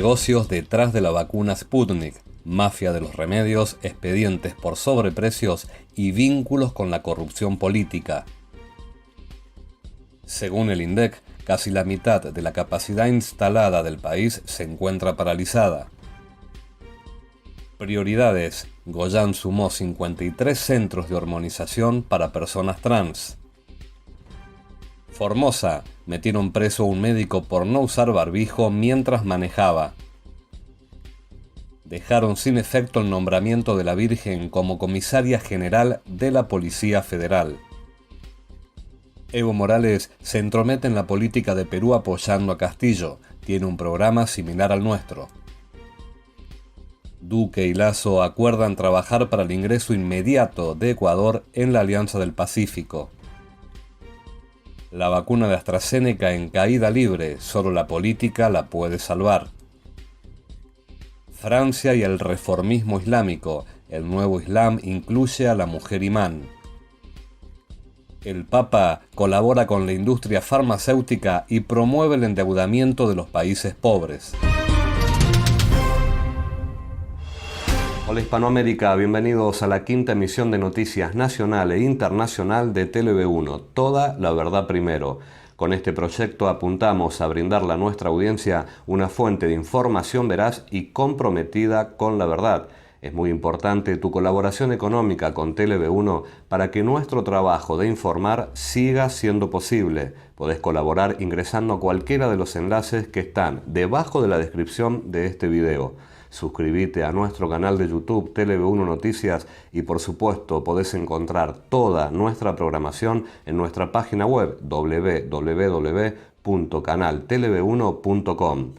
negocios detrás de la vacuna Sputnik, mafia de los remedios, expedientes por sobreprecios y vínculos con la corrupción política. Según el INDEC, casi la mitad de la capacidad instalada del país se encuentra paralizada. Prioridades: Goyan sumó 53 centros de hormonización para personas trans. Formosa, metieron preso a un médico por no usar barbijo mientras manejaba. Dejaron sin efecto el nombramiento de la Virgen como comisaria general de la Policía Federal. Evo Morales se entromete en la política de Perú apoyando a Castillo. Tiene un programa similar al nuestro. Duque y Lasso acuerdan trabajar para el ingreso inmediato de Ecuador en la Alianza del Pacífico. La vacuna de AstraZeneca en caída libre, solo la política la puede salvar. Francia y el reformismo islámico, el nuevo Islam incluye a la mujer imán. El Papa colabora con la industria farmacéutica y promueve el endeudamiento de los países pobres. Hola Hispanoamérica, bienvenidos a la quinta emisión de Noticias Nacional e Internacional de TLV1, toda la verdad primero. Con este proyecto apuntamos a brindarle a nuestra audiencia una fuente de información veraz y comprometida con la verdad. Es muy importante tu colaboración económica con TLV1 para que nuestro trabajo de informar siga siendo posible. Podés colaborar ingresando a cualquiera de los enlaces que están debajo de la descripción de este video. Suscríbete a nuestro canal de YouTube TLV1 Noticias y por supuesto podés encontrar toda nuestra programación en nuestra página web www.canaltelev1.com.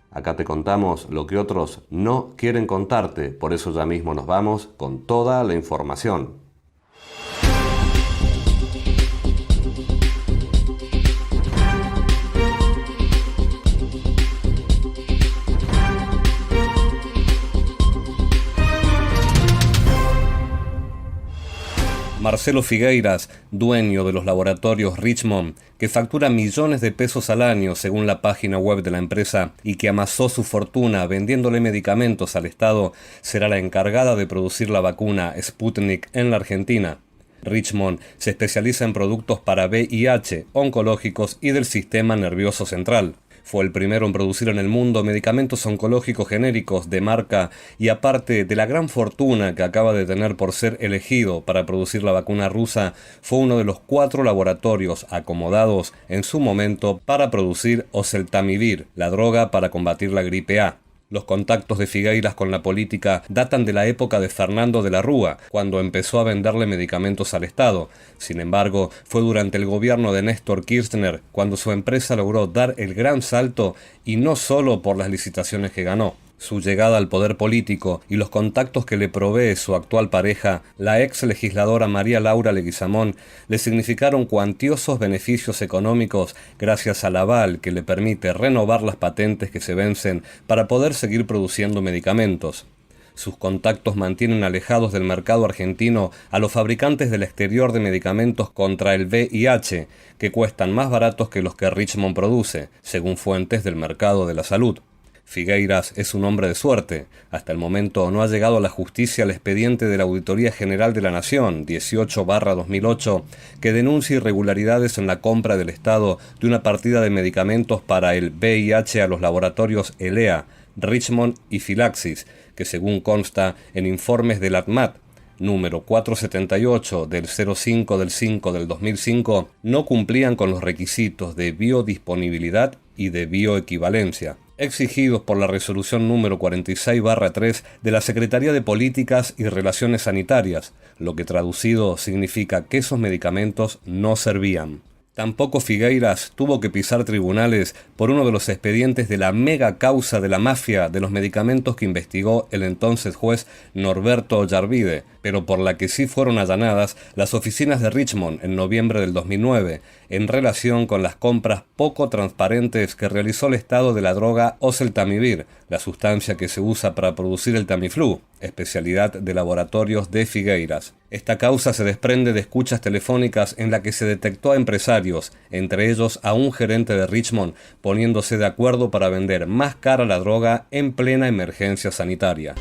Acá te contamos lo que otros no quieren contarte, por eso ya mismo nos vamos con toda la información. Marcelo Figueiras, dueño de los laboratorios Richmond, que factura millones de pesos al año según la página web de la empresa y que amasó su fortuna vendiéndole medicamentos al Estado, será la encargada de producir la vacuna Sputnik en la Argentina. Richmond se especializa en productos para VIH, oncológicos y del sistema nervioso central. Fue el primero en producir en el mundo medicamentos oncológicos genéricos de marca y aparte de la gran fortuna que acaba de tener por ser elegido para producir la vacuna rusa, fue uno de los 4 laboratorios acomodados en su momento para producir oseltamivir, la droga para combatir la gripe A. Los contactos de Figueiras con la política datan de la época de Fernando de la Rúa, cuando empezó a venderle medicamentos al Estado. Sin embargo, fue durante el gobierno de Néstor Kirchner cuando su empresa logró dar el gran salto y no solo por las licitaciones que ganó. Su llegada al poder político y los contactos que le provee su actual pareja, la ex legisladora María Laura Leguizamón, le significaron cuantiosos beneficios económicos gracias al aval que le permite renovar las patentes que se vencen para poder seguir produciendo medicamentos. Sus contactos mantienen alejados del mercado argentino a los fabricantes del exterior de medicamentos contra el VIH, que cuestan más baratos que los que Richmond produce, según fuentes del mercado de la salud. Figueiras es un hombre de suerte. Hasta el momento no ha llegado a la justicia el expediente de la Auditoría General de la Nación 18/2008 que denuncia irregularidades en la compra del Estado de una partida de medicamentos para el VIH a los laboratorios ELEA, Richmond y Filaxis, que según consta en informes del ATMAT número 478 del 05 del 5 del 2005, no cumplían con los requisitos de biodisponibilidad y de bioequivalencia exigidos por la resolución número 46/3 de la Secretaría de Políticas y Relaciones Sanitarias, lo que traducido significa que esos medicamentos no servían. Tampoco Figueiras tuvo que pisar tribunales por uno de los expedientes de la mega causa de la mafia de los medicamentos que investigó el entonces juez Norberto Ollarvide, pero por la que sí fueron allanadas las oficinas de Richmond en noviembre del 2009, en relación con las compras poco transparentes que realizó el Estado de la droga oseltamivir, la sustancia que se usa para producir el Tamiflu, especialidad de laboratorios de Figueiras. Esta causa se desprende de escuchas telefónicas en la que se detectó a empresarios, entre ellos a un gerente de Richmond, poniéndose de acuerdo para vender más cara la droga en plena emergencia sanitaria.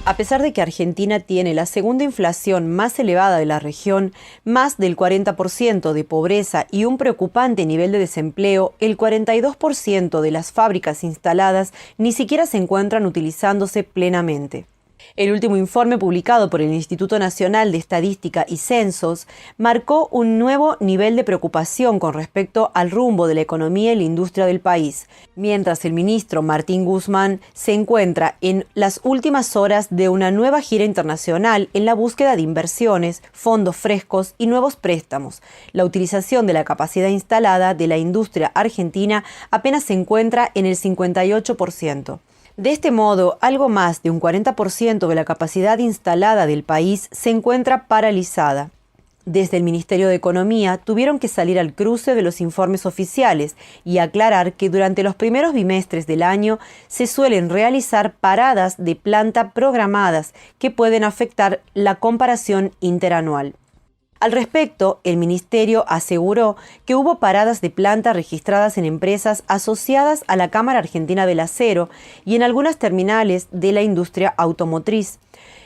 A pesar de que Argentina tiene la segunda inflación más elevada de la región, más del 40% de pobreza y un preocupante nivel de desempleo, el 42% de las fábricas instaladas ni siquiera se encuentran utilizándose plenamente. El último informe publicado por el Instituto Nacional de Estadística y Censos marcó un nuevo nivel de preocupación con respecto al rumbo de la economía y la industria del país, mientras el ministro Martín Guzmán se encuentra en las últimas horas de una nueva gira internacional en la búsqueda de inversiones, fondos frescos y nuevos préstamos. La utilización de la capacidad instalada de la industria argentina apenas se encuentra en el 58%. De este modo, algo más de un 40% de la capacidad instalada del país se encuentra paralizada. Desde el Ministerio de Economía tuvieron que salir al cruce de los informes oficiales y aclarar que durante los primeros bimestres del año se suelen realizar paradas de planta programadas que pueden afectar la comparación interanual. Al respecto, el Ministerio aseguró que hubo paradas de planta registradas en empresas asociadas a la Cámara Argentina del Acero y en algunas terminales de la industria automotriz.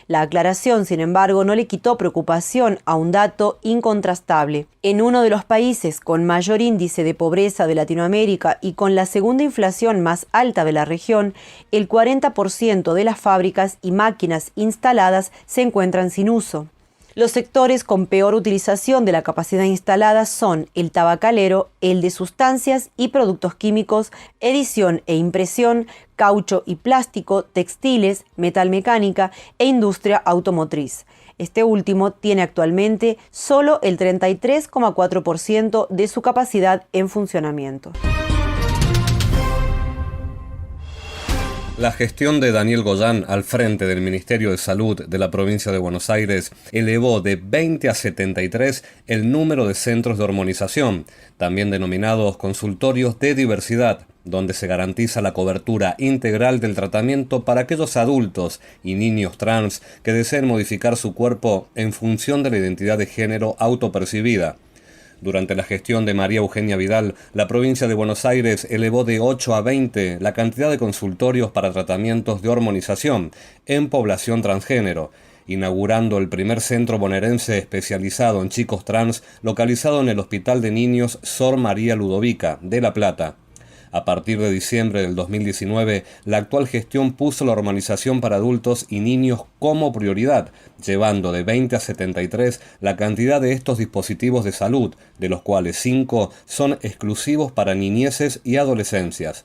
La aclaración, sin embargo, no le quitó preocupación a un dato incontrastable. En uno de los países con mayor índice de pobreza de Latinoamérica y con la segunda inflación más alta de la región, el 40% de las fábricas y máquinas instaladas se encuentran sin uso. Los sectores con peor utilización de la capacidad instalada son el tabacalero, el de sustancias y productos químicos, edición e impresión, caucho y plástico, textiles, metalmecánica e industria automotriz. Este último tiene actualmente solo el 33,4% de su capacidad en funcionamiento. La gestión de Daniel Goyán al frente del Ministerio de Salud de la provincia de Buenos Aires elevó de 20 a 73 el número de centros de hormonización, también denominados consultorios de diversidad, donde se garantiza la cobertura integral del tratamiento para aquellos adultos y niños trans que deseen modificar su cuerpo en función de la identidad de género autopercibida. Durante la gestión de María Eugenia Vidal, la provincia de Buenos Aires elevó de 8 a 20 la cantidad de consultorios para tratamientos de hormonización en población transgénero, inaugurando el primer centro bonaerense especializado en chicos trans localizado en el Hospital de Niños Sor María Ludovica, de La Plata. A partir de diciembre del 2019, la actual gestión puso la hormonización para adultos y niños como prioridad, llevando de 20 a 73 la cantidad de estos dispositivos de salud, de los cuales 5 son exclusivos para niñeces y adolescencias.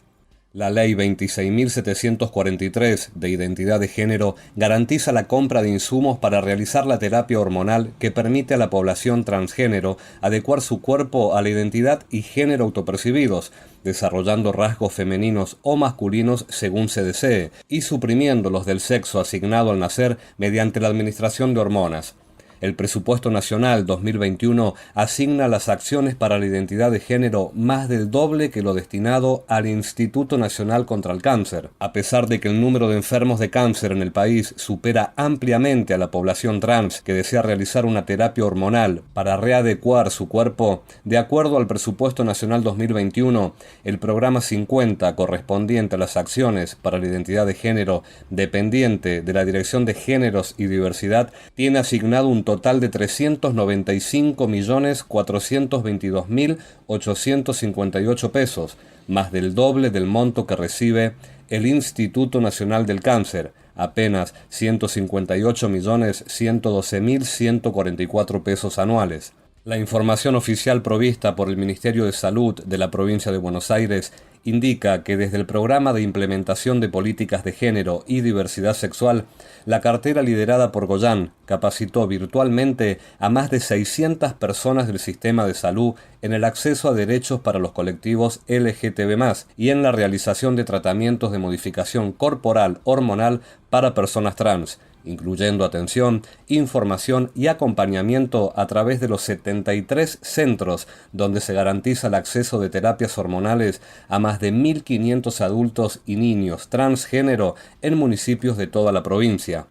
La Ley 26.743 de Identidad de Género garantiza la compra de insumos para realizar la terapia hormonal que permite a la población transgénero adecuar su cuerpo a la identidad y género autopercibidos, desarrollando rasgos femeninos o masculinos según se desee, y suprimiendo los del sexo asignado al nacer mediante la administración de hormonas. El presupuesto nacional 2021 asigna a las acciones para la identidad de género más del doble que lo destinado al Instituto Nacional contra el Cáncer. A pesar de que el número de enfermos de cáncer en el país supera ampliamente a la población trans que desea realizar una terapia hormonal para readecuar su cuerpo, de acuerdo al presupuesto nacional 2021, el programa 50 correspondiente a las acciones para la identidad de género dependiente de la Dirección de Géneros y Diversidad tiene asignado un total de 395.422.858 pesos, más del doble del monto que recibe el Instituto Nacional del Cáncer, apenas 158.112.144 pesos anuales. La información oficial provista por el Ministerio de Salud de la provincia de Buenos Aires indica que desde el Programa de Implementación de Políticas de Género y Diversidad Sexual, la cartera liderada por Goyan capacitó virtualmente a más de 600 personas del sistema de salud en el acceso a derechos para los colectivos LGTB+, y en la realización de tratamientos de modificación corporal hormonal para personas trans, incluyendo atención, información y acompañamiento a través de los 73 centros donde se garantiza el acceso de terapias hormonales a más de 1.500 adultos y niños transgénero en municipios de toda la provincia.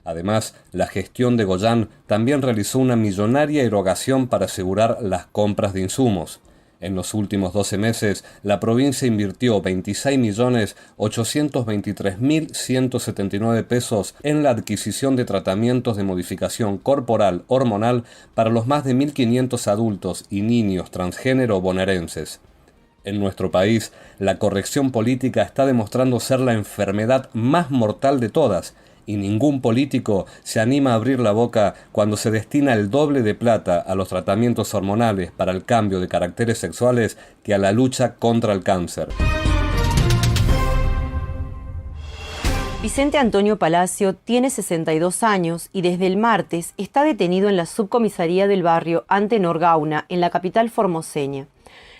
Además, la gestión de Goyan también realizó una millonaria erogación para asegurar las compras de insumos. En los últimos 12 meses, la provincia invirtió 26.823.179 pesos en la adquisición de tratamientos de modificación corporal hormonal para los más de 1.500 adultos y niños transgénero bonaerenses. En nuestro país, la corrección política está demostrando ser la enfermedad más mortal de todas, y ningún político se anima a abrir la boca cuando se destina el doble de plata a los tratamientos hormonales para el cambio de caracteres sexuales que a la lucha contra el cáncer. Vicente Antonio Palacio tiene 62 años y desde el martes está detenido en la subcomisaría del barrio Antenor Gauna, en la capital formoseña.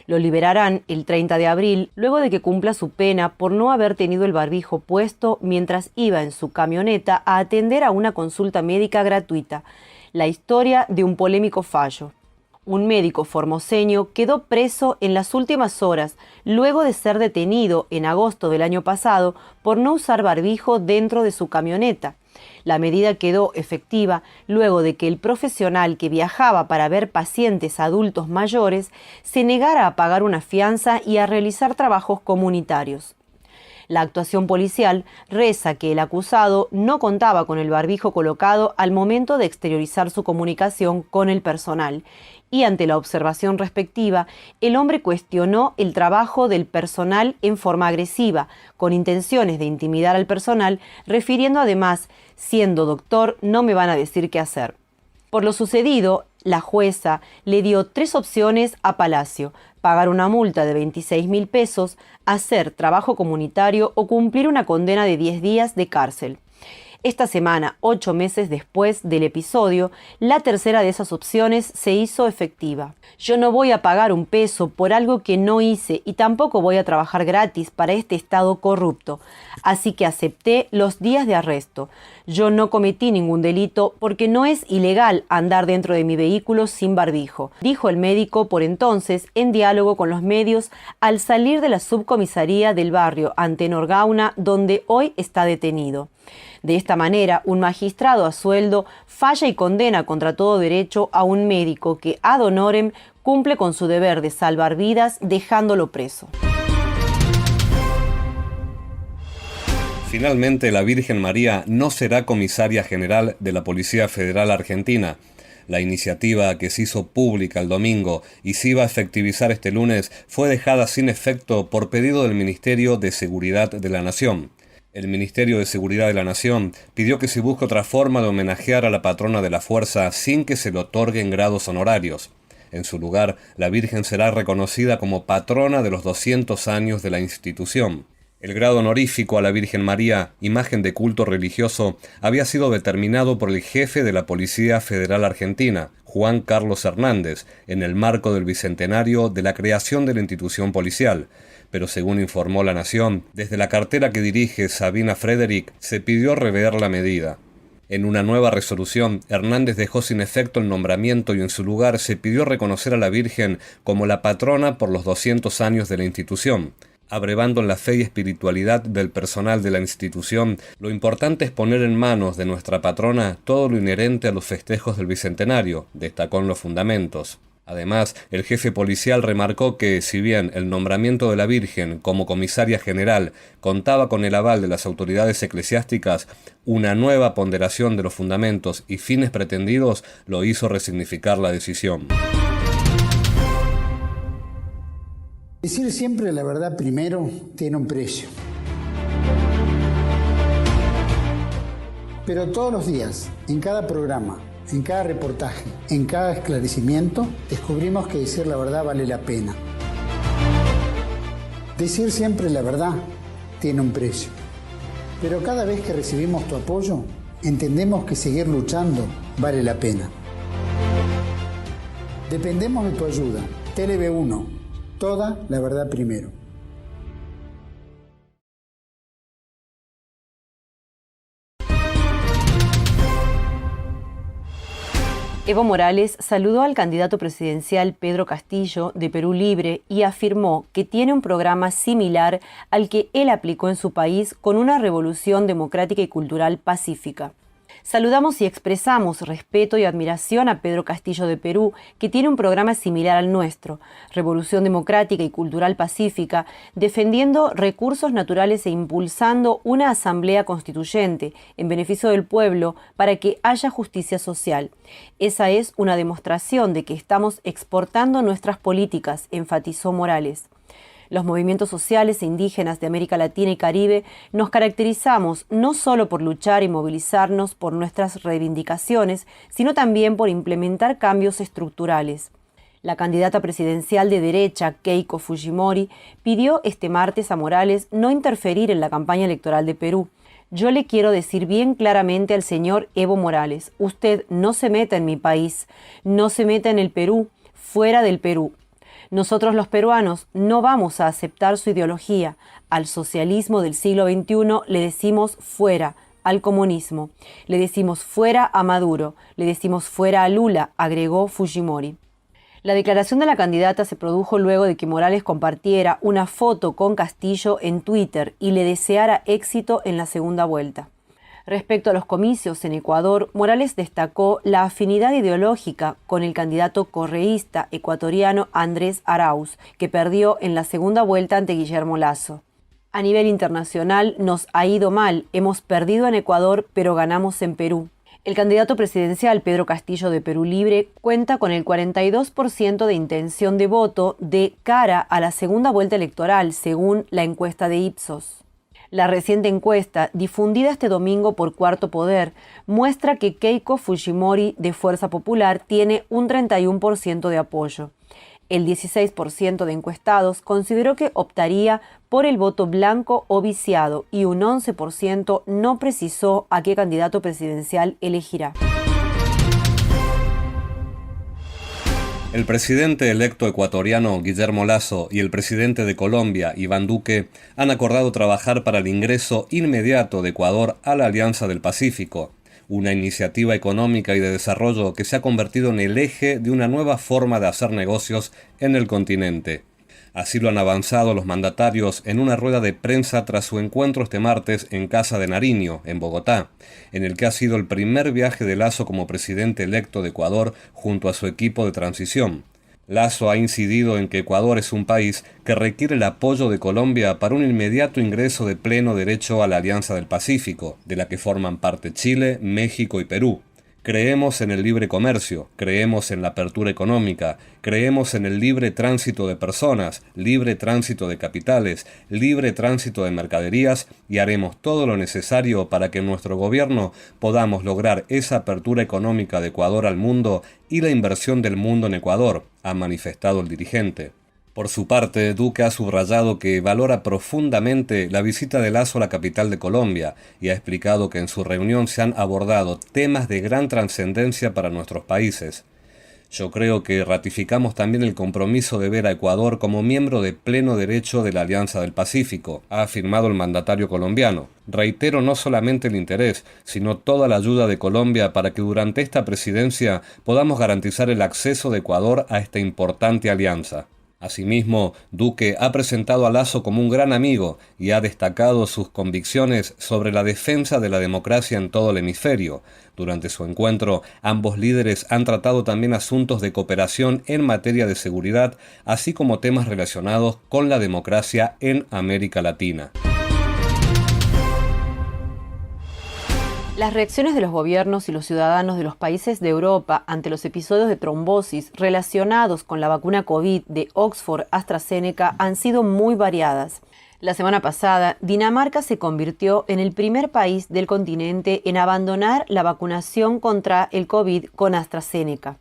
Lo liberarán el 30 de abril, luego de que cumpla su pena por no haber tenido el barbijo puesto mientras iba en su camioneta a atender a una consulta médica gratuita. La historia de un polémico fallo. Un médico formoseño quedó preso en las últimas horas, luego de ser detenido en agosto del año pasado por no usar barbijo dentro de su camioneta. La medida quedó efectiva luego de que el profesional que viajaba para ver pacientes adultos mayores se negara a pagar una fianza y a realizar trabajos comunitarios. La actuación policial reza que el acusado no contaba con el barbijo colocado al momento de exteriorizar su comunicación con el personal, y ante la observación respectiva, el hombre cuestionó el trabajo del personal en forma agresiva, con intenciones de intimidar al personal, refiriendo además: siendo doctor, no me van a decir qué hacer. Por lo sucedido, la jueza le dio 3 opciones a Palacio: pagar una multa de 26.000 pesos, hacer trabajo comunitario o cumplir una condena de 10 días de cárcel. Esta semana, 8 meses después del episodio, la tercera de esas opciones se hizo efectiva. Yo no voy a pagar un peso por algo que no hice y tampoco voy a trabajar gratis para este Estado corrupto. Así que acepté los días de arresto. Yo no cometí ningún delito porque no es ilegal andar dentro de mi vehículo sin barbijo, dijo el médico por entonces en diálogo con los medios al salir de la subcomisaría del barrio Antenor Gauna, donde hoy está detenido. De esta manera, un magistrado a sueldo falla y condena contra todo derecho a un médico que ad honorem cumple con su deber de salvar vidas dejándolo preso. Finalmente, la Virgen María no será comisaria general de la Policía Federal Argentina. La iniciativa, que se hizo pública el domingo y se iba a efectivizar este lunes, fue dejada sin efecto por pedido del Ministerio de Seguridad de la Nación. El Ministerio de Seguridad de la Nación pidió que se busque otra forma de homenajear a la patrona de la fuerza sin que se le otorguen grados honorarios. En su lugar, la Virgen será reconocida como patrona de los 200 años de la institución. El grado honorífico a la Virgen María, imagen de culto religioso, había sido determinado por el jefe de la Policía Federal Argentina, Juan Carlos Hernández, en el marco del bicentenario de la creación de la institución policial. Pero según informó La Nación, desde la cartera que dirige Sabina Frederick se pidió rever la medida. En una nueva resolución, Hernández dejó sin efecto el nombramiento y en su lugar se pidió reconocer a la Virgen como la patrona por los 200 años de la institución. Abrevando en la fe y espiritualidad del personal de la institución, lo importante es poner en manos de nuestra patrona todo lo inherente a los festejos del Bicentenario, destacó en los fundamentos. Además, el jefe policial remarcó que, si bien el nombramiento de la Virgen como comisaria general contaba con el aval de las autoridades eclesiásticas, una nueva ponderación de los fundamentos y fines pretendidos lo hizo resignificar la decisión. Decir siempre la verdad primero tiene un precio. Pero todos los días, en cada programa, en cada reportaje, en cada esclarecimiento, descubrimos que decir la verdad vale la pena. Decir siempre la verdad tiene un precio. Pero cada vez que recibimos tu apoyo, entendemos que seguir luchando vale la pena. Dependemos de tu ayuda. TLV1, toda la verdad primero. Evo Morales saludó al candidato presidencial Pedro Castillo de Perú Libre y afirmó que tiene un programa similar al que él aplicó en su país con una revolución democrática y cultural pacífica. Saludamos y expresamos respeto y admiración a Pedro Castillo de Perú, que tiene un programa similar al nuestro, Revolución Democrática y Cultural Pacífica, defendiendo recursos naturales e impulsando una asamblea constituyente en beneficio del pueblo para que haya justicia social. Esa es una demostración de que estamos exportando nuestras políticas, enfatizó Morales. Los movimientos sociales e indígenas de América Latina y Caribe nos caracterizamos no solo por luchar y movilizarnos por nuestras reivindicaciones, sino también por implementar cambios estructurales. La candidata presidencial de derecha, Keiko Fujimori, pidió este martes a Morales no interferir en la campaña electoral de Perú. Yo le quiero decir bien claramente al señor Evo Morales, usted no se meta en mi país, no se meta en el Perú, fuera del Perú. Nosotros los peruanos no vamos a aceptar su ideología. Al socialismo del siglo XXI le decimos fuera, al comunismo. Le decimos fuera a Maduro, le decimos fuera a Lula, agregó Fujimori. La declaración de la candidata se produjo luego de que Morales compartiera una foto con Castillo en Twitter y le deseara éxito en la segunda vuelta. Respecto a los comicios en Ecuador, Morales destacó la afinidad ideológica con el candidato correísta ecuatoriano Andrés Arauz, que perdió en la segunda vuelta ante Guillermo Lasso. A nivel internacional nos ha ido mal, hemos perdido en Ecuador pero ganamos en Perú. El candidato presidencial Pedro Castillo de Perú Libre cuenta con el 42% de intención de voto de cara a la segunda vuelta electoral, según la encuesta de Ipsos. La reciente encuesta, difundida este domingo por Cuarto Poder, muestra que Keiko Fujimori de Fuerza Popular tiene un 31% de apoyo. El 16% de encuestados consideró que optaría por el voto blanco o viciado y un 11% no precisó a qué candidato presidencial elegirá. El presidente electo ecuatoriano Guillermo Lasso y el presidente de Colombia, Iván Duque, han acordado trabajar para el ingreso inmediato de Ecuador a la Alianza del Pacífico, una iniciativa económica y de desarrollo que se ha convertido en el eje de una nueva forma de hacer negocios en el continente. Así lo han avanzado los mandatarios en una rueda de prensa tras su encuentro este martes en Casa de Nariño, en Bogotá, en el que ha sido el primer viaje de Lasso como presidente electo de Ecuador junto a su equipo de transición. Lasso ha incidido en que Ecuador es un país que requiere el apoyo de Colombia para un inmediato ingreso de pleno derecho a la Alianza del Pacífico, de la que forman parte Chile, México y Perú. Creemos en el libre comercio, creemos en la apertura económica, creemos en el libre tránsito de personas, libre tránsito de capitales, libre tránsito de mercaderías y haremos todo lo necesario para que en nuestro gobierno podamos lograr esa apertura económica de Ecuador al mundo y la inversión del mundo en Ecuador, ha manifestado el dirigente. Por su parte, Duque ha subrayado que valora profundamente la visita de Lasso a la capital de Colombia y ha explicado que en su reunión se han abordado temas de gran trascendencia para nuestros países. Yo creo que ratificamos también el compromiso de ver a Ecuador como miembro de pleno derecho de la Alianza del Pacífico, ha afirmado el mandatario colombiano. Reitero no solamente el interés, sino toda la ayuda de Colombia para que durante esta presidencia podamos garantizar el acceso de Ecuador a esta importante alianza. Asimismo, Duque ha presentado a Lasso como un gran amigo y ha destacado sus convicciones sobre la defensa de la democracia en todo el hemisferio. Durante su encuentro, ambos líderes han tratado también asuntos de cooperación en materia de seguridad, así como temas relacionados con la democracia en América Latina. Las reacciones de los gobiernos y los ciudadanos de los países de Europa ante los episodios de trombosis relacionados con la vacuna COVID de Oxford AstraZeneca han sido muy variadas. La semana pasada, Dinamarca se convirtió en el primer país del continente en abandonar la vacunación contra el COVID con AstraZeneca.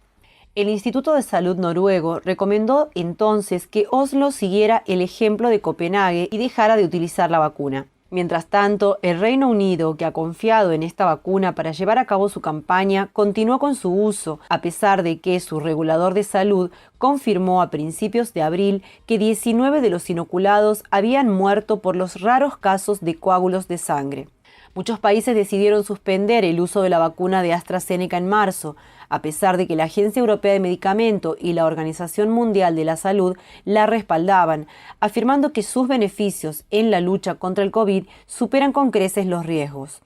El Instituto de Salud noruego recomendó entonces que Oslo siguiera el ejemplo de Copenhague y dejara de utilizar la vacuna. Mientras tanto, el Reino Unido, que ha confiado en esta vacuna para llevar a cabo su campaña, continuó con su uso, a pesar de que su regulador de salud confirmó a principios de abril que 19 de los inoculados habían muerto por los raros casos de coágulos de sangre. Muchos países decidieron suspender el uso de la vacuna de AstraZeneca en marzo, a pesar de que la Agencia Europea de Medicamento y la Organización Mundial de la Salud la respaldaban, afirmando que sus beneficios en la lucha contra el COVID superan con creces los riesgos.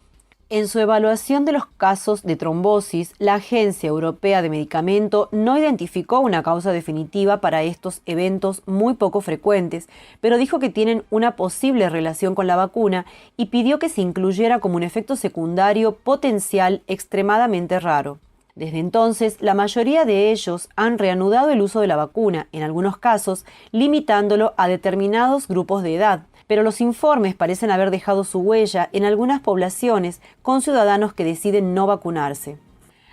En su evaluación de los casos de trombosis, la Agencia Europea de Medicamento no identificó una causa definitiva para estos eventos muy poco frecuentes, pero dijo que tienen una posible relación con la vacuna y pidió que se incluyera como un efecto secundario potencial extremadamente raro. Desde entonces, la mayoría de ellos han reanudado el uso de la vacuna, en algunos casos limitándolo a determinados grupos de edad. Pero los informes parecen haber dejado su huella en algunas poblaciones con ciudadanos que deciden no vacunarse.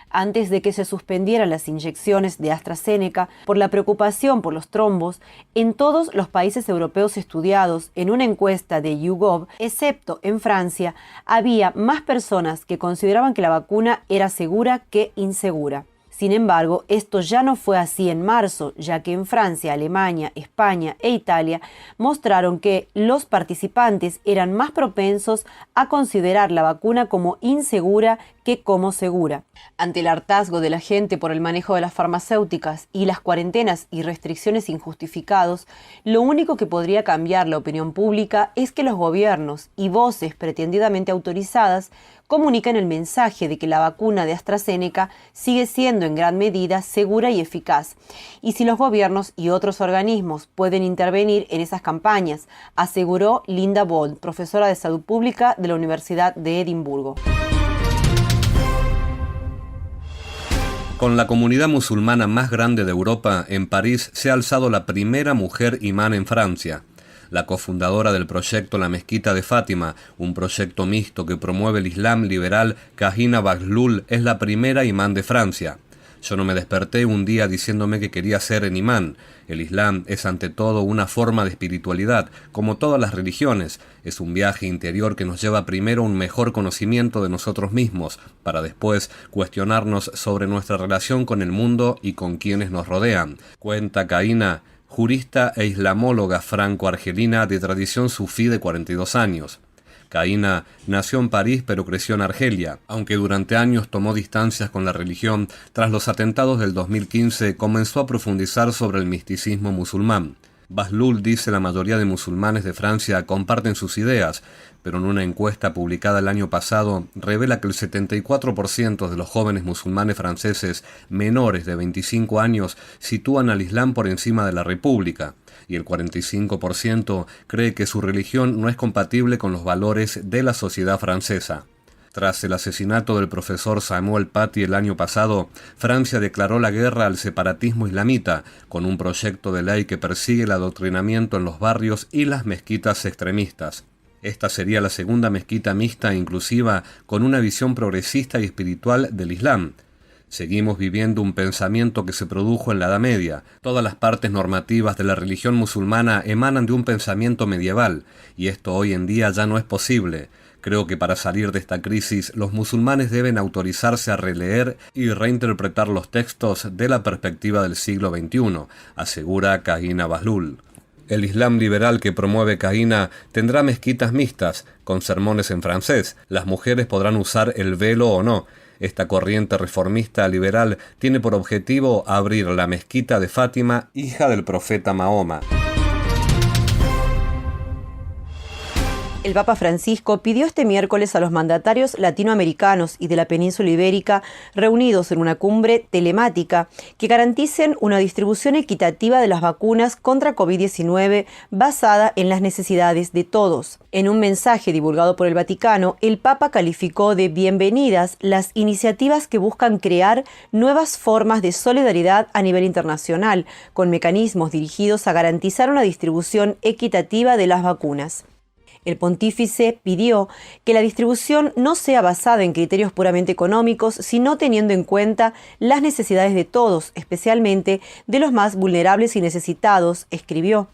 Antes de que se suspendieran las inyecciones de AstraZeneca por la preocupación por los trombos, en todos los países europeos estudiados en una encuesta de YouGov, excepto en Francia, había más personas que consideraban que la vacuna era segura que insegura. Sin embargo, esto ya no fue así en marzo, ya que en Francia, Alemania, España e Italia mostraron que los participantes eran más propensos a considerar la vacuna como insegura que como segura. Ante el hartazgo de la gente por el manejo de las farmacéuticas y las cuarentenas y restricciones injustificados, lo único que podría cambiar la opinión pública es que los gobiernos y voces pretendidamente autorizadas comunican el mensaje de que la vacuna de AstraZeneca sigue siendo en gran medida segura y eficaz. Y si los gobiernos y otros organismos pueden intervenir en esas campañas, aseguró Linda Bold, profesora de salud pública de la Universidad de Edimburgo. Con la comunidad musulmana más grande de Europa, en París se ha alzado la primera mujer imán en Francia. La cofundadora del proyecto La Mezquita de Fátima, un proyecto mixto que promueve el Islam liberal, Kahina Bahloul, es la primera imán de Francia. Yo no me desperté un día diciéndome que quería ser en imán. El Islam es ante todo una forma de espiritualidad, como todas las religiones. Es un viaje interior que nos lleva primero a un mejor conocimiento de nosotros mismos, para después cuestionarnos sobre nuestra relación con el mundo y con quienes nos rodean. Cuenta Kahina, jurista e islamóloga franco-argelina de tradición sufí de 42 años. Kahina nació en París pero creció en Argelia. Aunque durante años tomó distancias con la religión, tras los atentados del 2015 comenzó a profundizar sobre el misticismo musulmán. Bahloul dice la mayoría de musulmanes de Francia comparten sus ideas, pero en una encuesta publicada el año pasado revela que el 74% de los jóvenes musulmanes franceses menores de 25 años sitúan al Islam por encima de la República, y el 45% cree que su religión no es compatible con los valores de la sociedad francesa. Tras el asesinato del profesor Samuel Paty el año pasado, Francia declaró la guerra al separatismo islamita, con un proyecto de ley que persigue el adoctrinamiento en los barrios y las mezquitas extremistas. Esta sería la segunda mezquita mixta e inclusiva con una visión progresista y espiritual del Islam. Seguimos viviendo un pensamiento que se produjo en la Edad Media. Todas las partes normativas de la religión musulmana emanan de un pensamiento medieval, y esto hoy en día ya no es posible. Creo que para salir de esta crisis, los musulmanes deben autorizarse a releer y reinterpretar los textos de la perspectiva del siglo XXI, asegura Kahina Bahloul. El Islam liberal que promueve Kahina tendrá mezquitas mixtas, con sermones en francés. Las mujeres podrán usar el velo o no. Esta corriente reformista liberal tiene por objetivo abrir la mezquita de Fátima, hija del profeta Mahoma. El Papa Francisco pidió este miércoles a los mandatarios latinoamericanos y de la península ibérica reunidos en una cumbre telemática que garanticen una distribución equitativa de las vacunas contra COVID-19 basada en las necesidades de todos. En un mensaje divulgado por el Vaticano, el Papa calificó de bienvenidas las iniciativas que buscan crear nuevas formas de solidaridad a nivel internacional, con mecanismos dirigidos a garantizar una distribución equitativa de las vacunas. El pontífice pidió que la distribución no sea basada en criterios puramente económicos, sino teniendo en cuenta las necesidades de todos, especialmente de los más vulnerables y necesitados, escribió.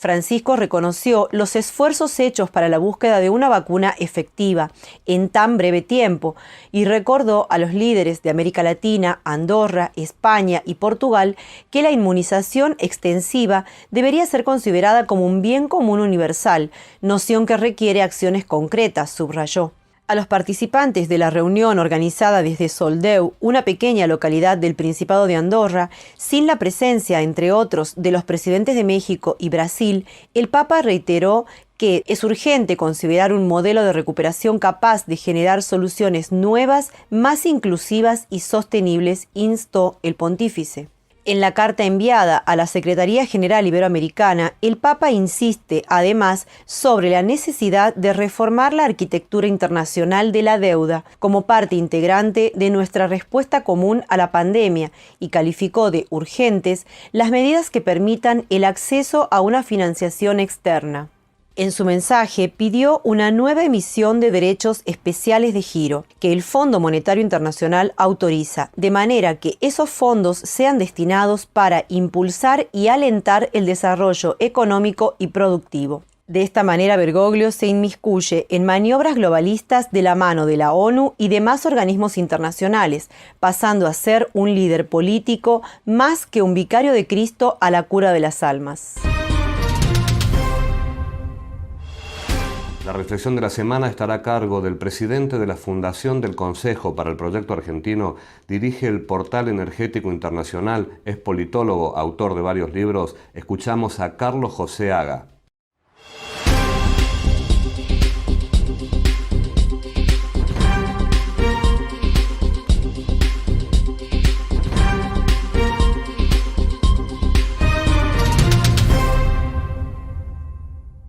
Francisco reconoció los esfuerzos hechos para la búsqueda de una vacuna efectiva en tan breve tiempo y recordó a los líderes de América Latina, Andorra, España y Portugal que la inmunización extensiva debería ser considerada como un bien común universal, noción que requiere acciones concretas, subrayó. A los participantes de la reunión organizada desde Soldeu, una pequeña localidad del Principado de Andorra, sin la presencia, entre otros, de los presidentes de México y Brasil, el Papa reiteró que es urgente considerar un modelo de recuperación capaz de generar soluciones nuevas, más inclusivas y sostenibles, instó el pontífice. En la carta enviada a la Secretaría General Iberoamericana, el Papa insiste, además, sobre la necesidad de reformar la arquitectura internacional de la deuda como parte integrante de nuestra respuesta común a la pandemia y calificó de urgentes las medidas que permitan el acceso a una financiación externa. En su mensaje pidió una nueva emisión de derechos especiales de giro que el Fondo Monetario Internacional autoriza, de manera que esos fondos sean destinados para impulsar y alentar el desarrollo económico y productivo. De esta manera, Bergoglio se inmiscuye en maniobras globalistas de la mano de la ONU y demás organismos internacionales, pasando a ser un líder político más que un vicario de Cristo a la cura de las almas. La reflexión de la semana estará a cargo del presidente de la Fundación del Consejo para el Proyecto Argentino, dirige el Portal Energético Internacional, es politólogo, autor de varios libros. Escuchamos a Carlos José Haga.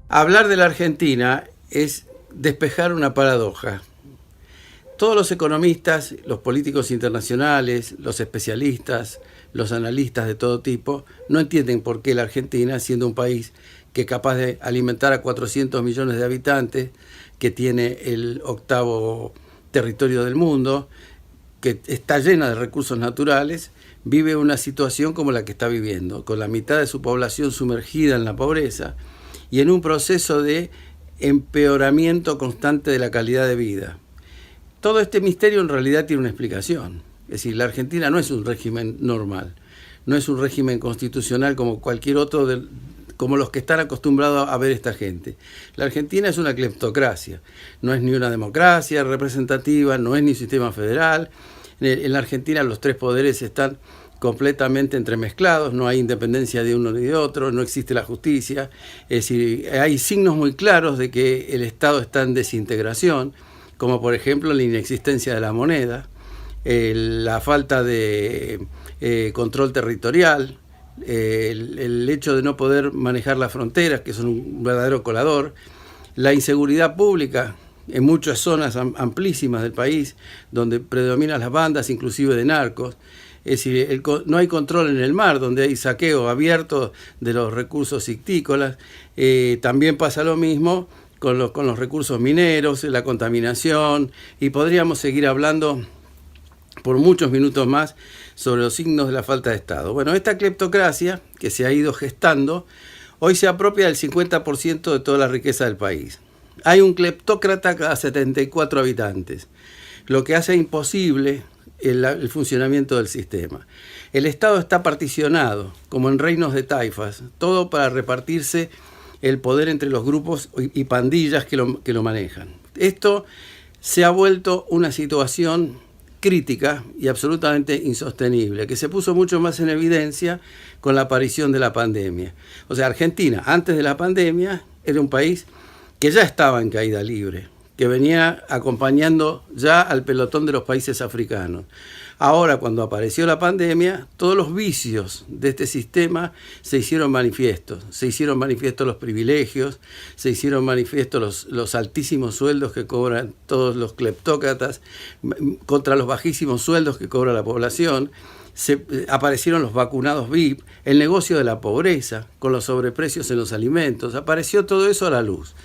Hablar de la Argentina es despejar una paradoja. Todos los economistas, los políticos internacionales, los especialistas, los analistas de todo tipo, no entienden por qué la Argentina, siendo un país que es capaz de alimentar a 400 millones de habitantes, que tiene el 8º territorio del mundo, que está llena de recursos naturales, vive una situación como la que está viviendo, con la mitad de su población sumergida en la pobreza y en un proceso de empeoramiento constante de la calidad de vida. Todo este misterio en realidad tiene una explicación. Es decir, la Argentina no es un régimen normal, no es un régimen constitucional como cualquier otro, como los que están acostumbrados a ver esta gente. La Argentina es una cleptocracia, no es ni una democracia representativa, no es ni sistema federal. En la Argentina los tres poderes están completamente entremezclados, no hay independencia de uno ni de otro, no existe la justicia, es decir, hay signos muy claros de que el Estado está en desintegración, como por ejemplo la inexistencia de la moneda, la falta de control territorial, el hecho de no poder manejar las fronteras, que son un verdadero colador, la inseguridad pública en muchas zonas amplísimas del país, donde predominan las bandas, inclusive de narcos. Es decir, no hay control en el mar, donde hay saqueo abierto de los recursos ictícolas. También pasa lo mismo con los recursos mineros, la contaminación, y podríamos seguir hablando por muchos minutos más sobre los signos de la falta de Estado. Bueno, esta cleptocracia que se ha ido gestando, hoy se apropia del 50% de toda la riqueza del país. Hay un cleptócrata cada 74 habitantes, lo que hace imposible el funcionamiento del sistema. El Estado está particionado, como en reinos de taifas, todo para repartirse el poder entre los grupos y pandillas que lo manejan. Esto se ha vuelto una situación crítica y absolutamente insostenible, que se puso mucho más en evidencia con la aparición de la pandemia. O sea, Argentina, antes de la pandemia, era un país que ya estaba en caída libre, que venía acompañando ya al pelotón de los países africanos. Ahora, cuando apareció la pandemia, todos los vicios de este sistema se hicieron manifiestos. Se hicieron manifiestos los privilegios, se hicieron manifiestos los altísimos sueldos que cobran todos los cleptócratas contra los bajísimos sueldos que cobra la población. Aparecieron los vacunados VIP, el negocio de la pobreza con los sobreprecios en los alimentos. Apareció todo eso a la luz.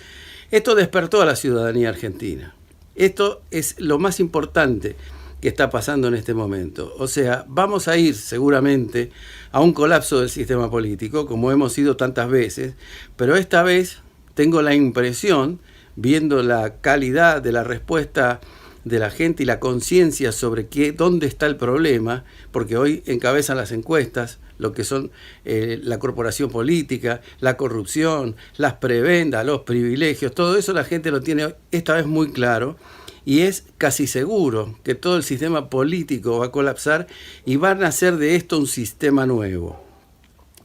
Esto despertó a la ciudadanía argentina. Esto es lo más importante que está pasando en este momento. O sea, vamos a ir seguramente a un colapso del sistema político, como hemos ido tantas veces, pero esta vez tengo la impresión, viendo la calidad de la respuesta de la gente y la conciencia sobre dónde está el problema, porque hoy encabezan las encuestas lo que son la corporación política, la corrupción, las prebendas, los privilegios, todo eso la gente lo tiene esta vez muy claro, y es casi seguro que todo el sistema político va a colapsar y van a hacer de esto un sistema nuevo.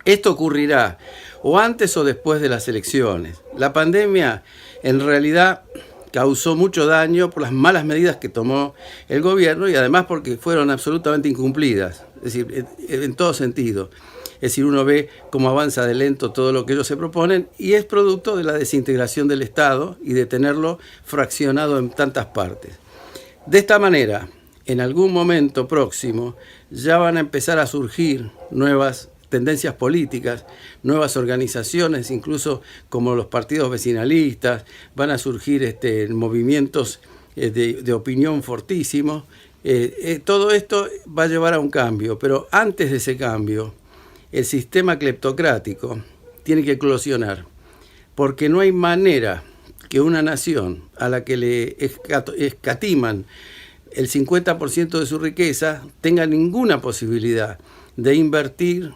Esto ocurrirá o antes o después de las elecciones. La pandemia en realidad causó mucho daño por las malas medidas que tomó el gobierno y además porque fueron absolutamente incumplidas, es decir, en todo sentido. Es decir, uno ve cómo avanza de lento todo lo que ellos se proponen y es producto de la desintegración del Estado y de tenerlo fraccionado en tantas partes. De esta manera, en algún momento próximo, ya van a empezar a surgir nuevas tendencias políticas, nuevas organizaciones, incluso como los partidos vecinalistas, van a surgir movimientos de opinión fortísimos. Todo esto va a llevar a un cambio, pero antes de ese cambio, el sistema cleptocrático tiene que eclosionar, porque no hay manera que una nación a la que le escatiman el 50% de su riqueza tenga ninguna posibilidad de invertir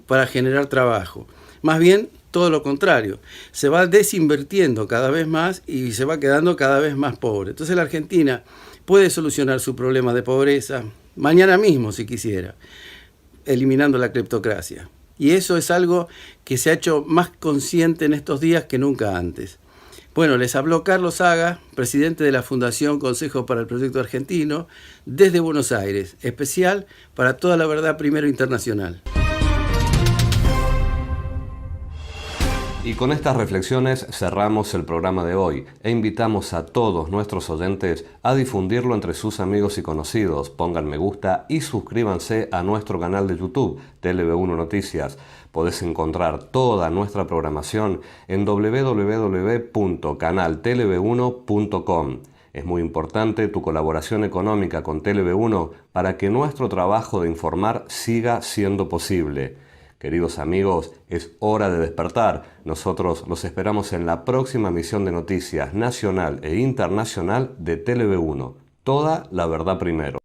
para generar trabajo. Más bien, todo lo contrario, se va desinvirtiendo cada vez más y se va quedando cada vez más pobre. Entonces la Argentina puede solucionar su problema de pobreza mañana mismo, si quisiera, eliminando la cleptocracia. Y eso es algo que se ha hecho más consciente en estos días que nunca antes. Bueno, les habló Carlos Haga, presidente de la Fundación Consejo para el Proyecto Argentino, desde Buenos Aires, especial para Toda la Verdad Primero Internacional. Y con estas reflexiones cerramos el programa de hoy e invitamos a todos nuestros oyentes a difundirlo entre sus amigos y conocidos. Pongan me gusta y suscríbanse a nuestro canal de YouTube, TLV1 Noticias. Podés encontrar toda nuestra programación en www.canaltelev1.com. Es muy importante tu colaboración económica con TLV1 para que nuestro trabajo de informar siga siendo posible. Queridos amigos, es hora de despertar. Nosotros los esperamos en la próxima emisión de noticias nacional e internacional de TLV1. Toda la verdad primero.